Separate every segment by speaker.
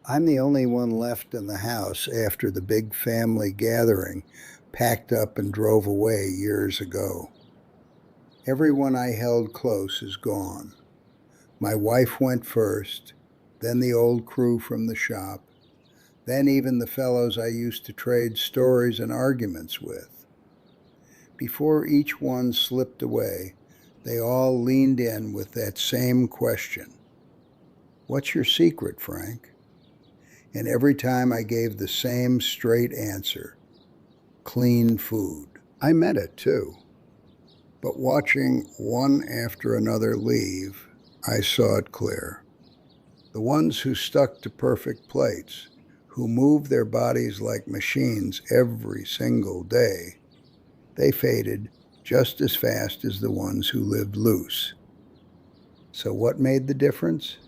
Speaker 1: I'm the only one left in the house after the big family gathering packed up and drove away years ago. Everyone I held close is gone. My wife went first, then the old crew from the shop, then even the fellows I used to trade stories and arguments with. Before each one slipped away, they all leaned in with that same question. What's your secret, Frank? And every time I gave the same straight answer, clean food. I meant it too. But watching one after another leave, I saw it clear. The ones who stuck to perfect plates, who moved their bodies like machines every single day, they faded just as fast as the ones who lived loose. So what made the difference?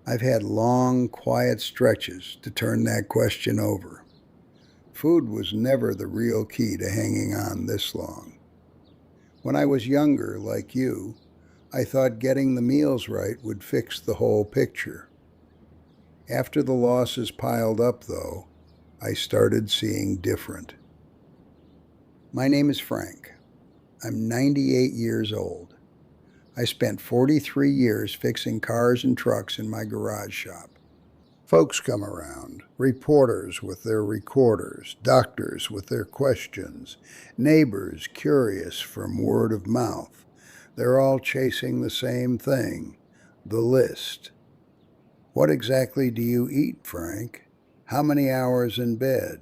Speaker 1: I've had long, quiet stretches to turn that question over. Food was never the real key to hanging on this long. When I was younger, like you, I thought getting the meals right would fix the whole picture. After the losses piled up, though, I started seeing different. My name is Frank. I'm 98 years old. I spent 43 years fixing cars and trucks in my garage shop. Folks come around, reporters with their recorders, doctors with their questions, neighbors curious from word of mouth. They're all chasing the same thing, the list. What exactly do you eat, Frank? How many hours in bed?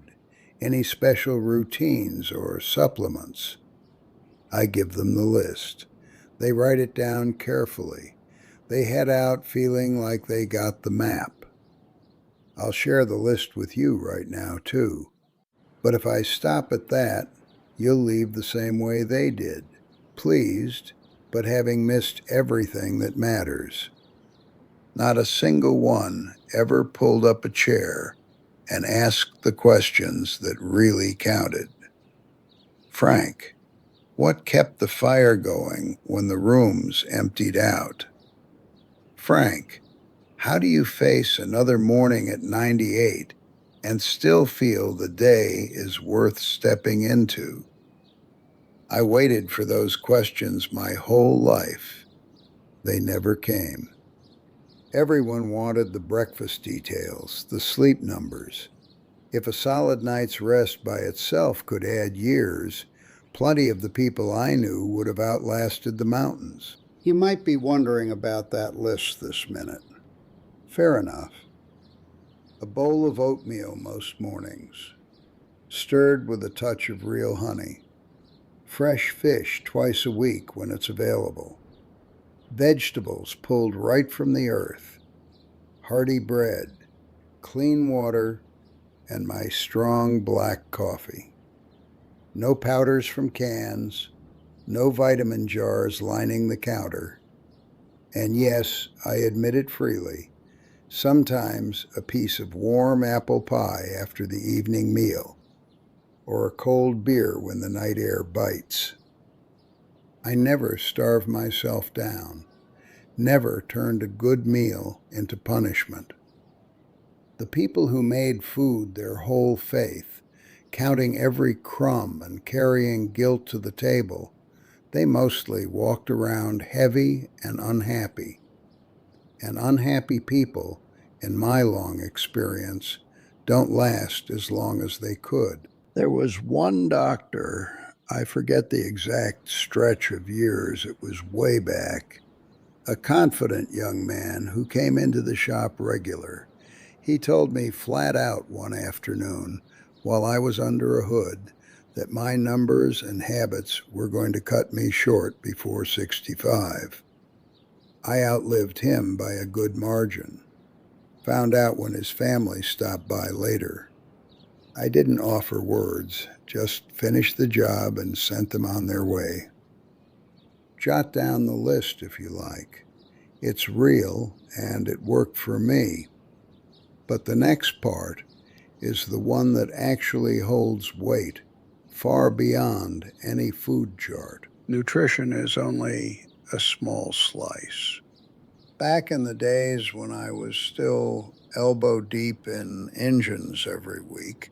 Speaker 1: Any special routines or supplements? I give them the list. They write it down carefully. They head out feeling like they got the map. I'll share the list with you right now, too. But if I stop at that, you'll leave the same way they did, pleased, but having missed everything that matters. Not a single one ever pulled up a chair and asked the questions that really counted. Frank, what kept the fire going when the rooms emptied out? Frank, how do you face another morning at 98 and still feel the day is worth stepping into? I waited for those questions my whole life. They never came. Everyone wanted the breakfast details, the sleep numbers. If a solid night's rest by itself could add years, plenty of the people I knew would have outlasted the mountains. You might be wondering about that list this minute. Fair enough. A bowl of oatmeal most mornings, stirred with a touch of real honey. Fresh fish twice a week when it's available. Vegetables pulled right from the earth. Hearty bread, clean water, and my strong black coffee. No powders from cans, no vitamin jars lining the counter. And yes, I admit it freely, sometimes a piece of warm apple pie after the evening meal, or a cold beer when the night air bites. I never starved myself down, never turned a good meal into punishment. The people who made food their whole faith, counting every crumb and carrying guilt to the table, they mostly walked around heavy and unhappy. And unhappy people, in my long experience, don't last as long as they could. There was one doctor, I forget the exact stretch of years, it was way back, a confident young man who came into the shop regular. He told me flat out one afternoon, while I was under a hood, that my numbers and habits were going to cut me short before 65. I outlived him by a good margin. Found out when his family stopped by later. I didn't offer words, just finished the job and sent them on their way. Jot down the list if you like. It's real and it worked for me. But the next part is the one that actually holds weight, far beyond any food chart. Nutrition is only a small slice. Back in the days when I was still elbow deep in engines every week,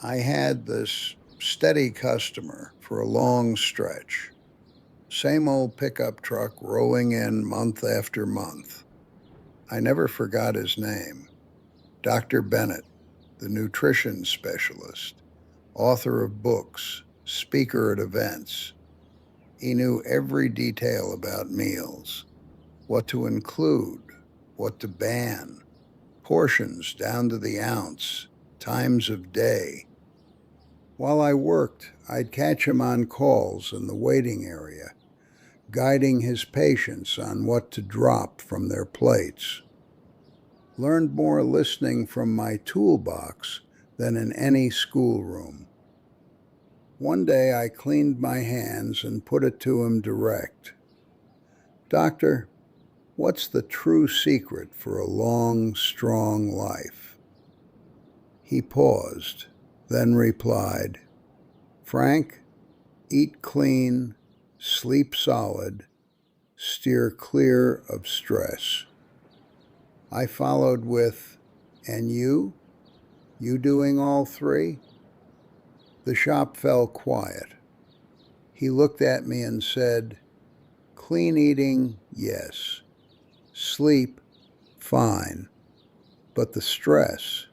Speaker 1: I had this steady customer for a long stretch. Same old pickup truck rolling in month after month. I never forgot his name. Dr. Bennett, the nutrition specialist, author of books, speaker at events. He knew every detail about meals, what to include, what to ban, portions down to the ounce, times of day. While I worked, I'd catch him on calls in the waiting area, guiding his patients on what to drop from their plates. Learned more listening from my toolbox than in any schoolroom. One day I cleaned my hands and put it to him direct. Doctor, what's the true secret for a long, strong life? He paused, then replied, Frank, eat clean, sleep solid, steer clear of stress. I followed with, and you? You doing all three? The shop fell quiet. He looked at me and said, clean eating, yes. Sleep, fine. But the stress,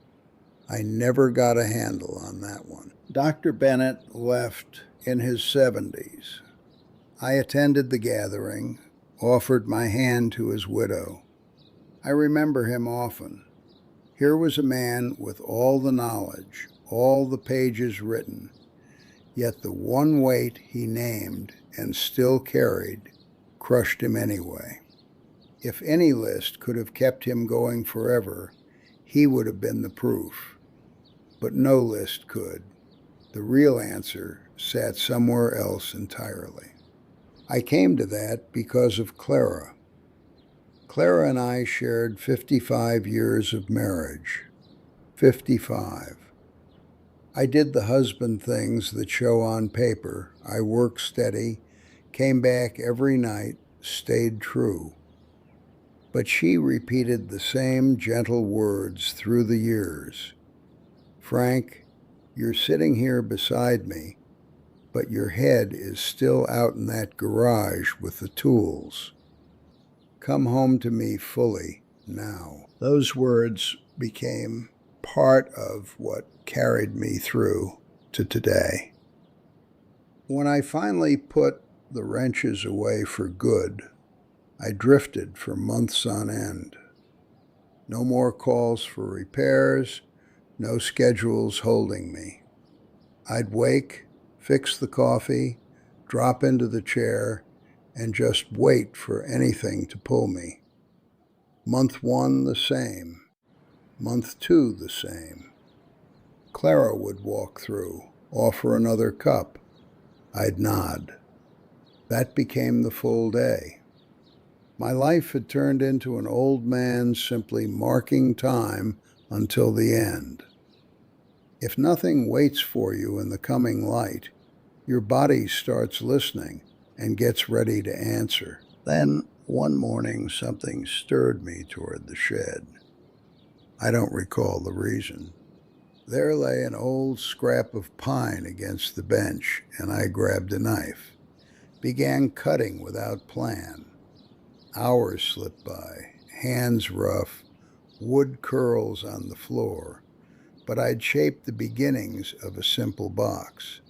Speaker 1: I never got a handle on that one. Dr. Bennett left in his 70s. I attended the gathering, offered my hand to his widow. I remember him often. Here was a man with all the knowledge, all the pages written, yet the one weight he named and still carried crushed him anyway. If any list could have kept him going forever, he would have been the proof. But no list could. The real answer sat somewhere else entirely. I came to that because of Clara. Clara and I shared 55 years of marriage. 55. I did the husband things that show on paper. I worked steady, came back every night, stayed true. But she repeated the same gentle words through the years. Frank, you're sitting here beside me, but your head is still out in that garage with the tools. Come home to me fully now. Those words became part of what carried me through to today. When I finally put the wrenches away for good, I drifted for months on end. No more calls for repairs, no schedules holding me. I'd wake, fix the coffee, drop into the chair, and just wait for anything to pull me. Month 1, the same. Month 2, the same. Clara would walk through, offer another cup. I'd nod. That became the full day. My life had turned into an old man simply marking time until the end. If nothing waits for you in the coming light, your body starts listening and gets ready to answer. Then, one morning, something stirred me toward the shed. I don't recall the reason. There lay an old scrap of pine against the bench, and I grabbed a knife. Began cutting without plan. Hours slipped by, hands rough, wood curls on the floor, but I'd shaped the beginnings of a simple box.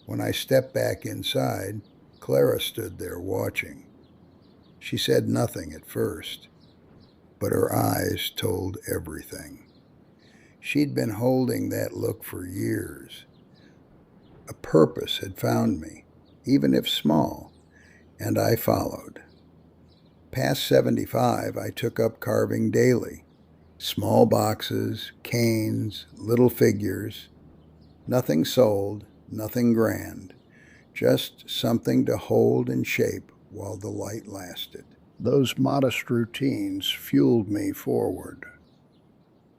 Speaker 1: When I stepped back inside, Clara stood there watching. She said nothing at first, but her eyes told everything. She'd been holding that look for years. A purpose had found me, even if small, and I followed. Past 75, I took up carving daily. Small boxes, canes, little figures. Nothing sold, nothing grand. Just something to hold and shape while the light lasted. Those modest routines fueled me forward.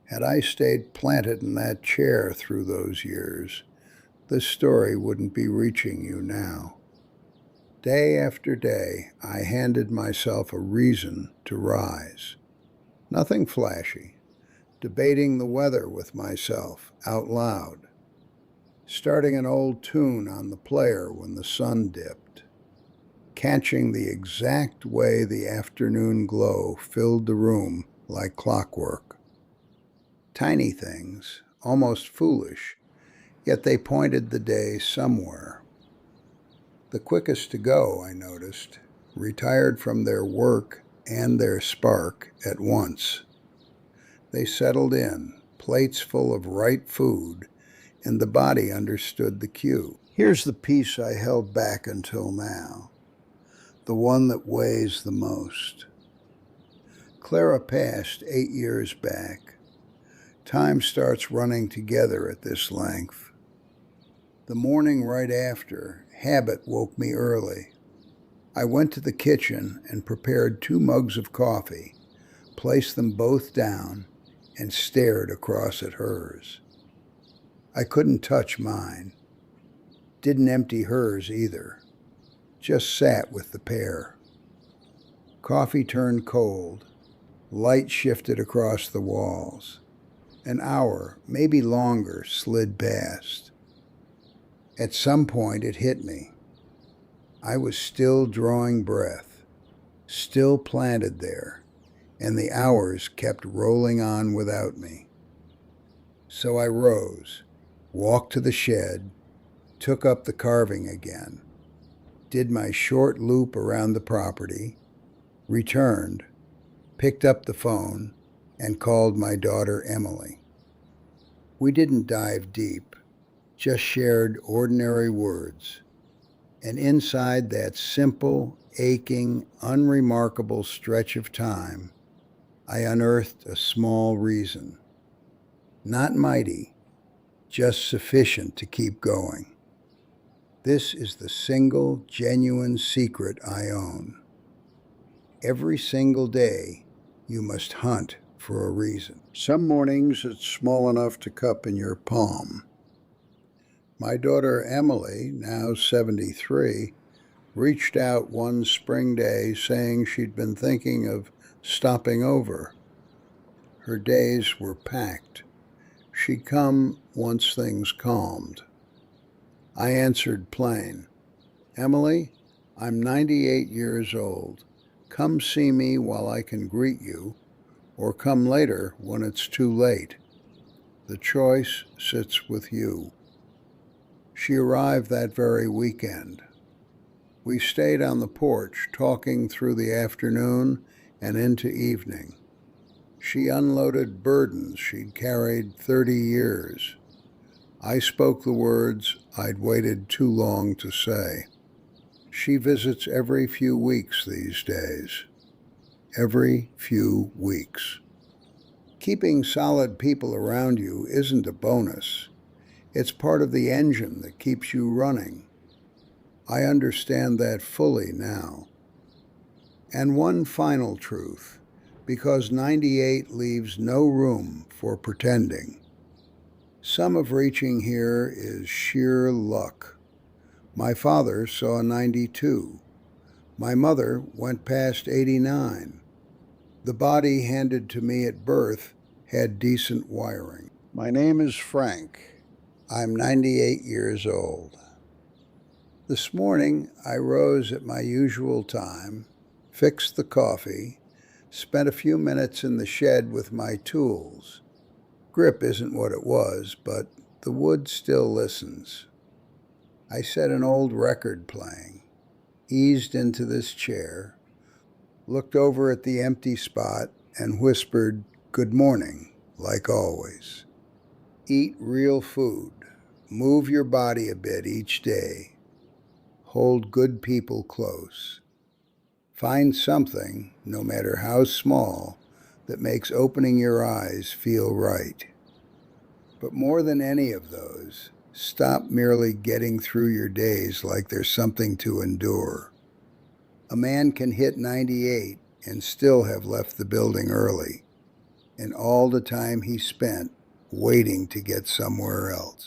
Speaker 1: Had I stayed planted in that chair through those years, this story wouldn't be reaching you now. Day after day, I handed myself a reason to rise. Nothing flashy, debating the weather with myself out loud, starting an old tune on the player when the sun dipped, catching the exact way the afternoon glow filled the room like clockwork. Tiny things, almost foolish, yet they pointed the day somewhere. The quickest to go, I noticed, retired from their work and their spark at once. They settled in, plates full of right food, and the body understood the cue. Here's the piece I held back until now, the one that weighs the most. Clara passed 8 years back. Time starts running together at this length. The morning right after, habit woke me early. I went to the kitchen and prepared 2 mugs of coffee, placed them both down, and stared across at hers. I couldn't touch mine. Didn't empty hers either. Just sat with the pair. Coffee turned cold. Light shifted across the walls. An hour, maybe longer, slid past. At some point it hit me. I was still drawing breath, still planted there, and the hours kept rolling on without me. So I rose, walked to the shed, took up the carving again, did my short loop around the property, returned, picked up the phone, and called my daughter Emily. We didn't dive deep, just shared ordinary words. And inside that simple, aching, unremarkable stretch of time, I unearthed a small reason. Not mighty, just sufficient to keep going. This is the single, genuine secret I own. Every single day, you must hunt for a reason. Some mornings it's small enough to cup in your palm. My daughter Emily, now 73, reached out one spring day saying she'd been thinking of stopping over. Her days were packed. She'd come once things calmed. I answered plain, "Emily, I'm 98 years old. Come see me while I can greet you, or come later when it's too late. The choice sits with you." She arrived that very weekend. We stayed on the porch talking through the afternoon and into evening. She unloaded burdens she'd carried 30 years. I spoke the words I'd waited too long to say. She visits every few weeks these days. Every few weeks. Keeping solid people around you isn't a bonus. It's part of the engine that keeps you running. I understand that fully now. And one final truth, because 98 leaves no room for pretending. Some of reaching here is sheer luck. My father saw 92. My mother went past 89. The body handed to me at birth had decent wiring. My name is Frank. I'm 98 years old. This morning, I rose at my usual time, fixed the coffee, spent a few minutes in the shed with my tools. Grip isn't what it was, but the wood still listens. I set an old record playing, eased into this chair, looked over at the empty spot, and whispered, "Good morning," like always. Eat real food. Move your body a bit each day. Hold good people close. Find something, no matter how small, that makes opening your eyes feel right. But more than any of those, stop merely getting through your days like there's something to endure. A man can hit 98 and still have left the building early, and all the time he spent waiting to get somewhere else.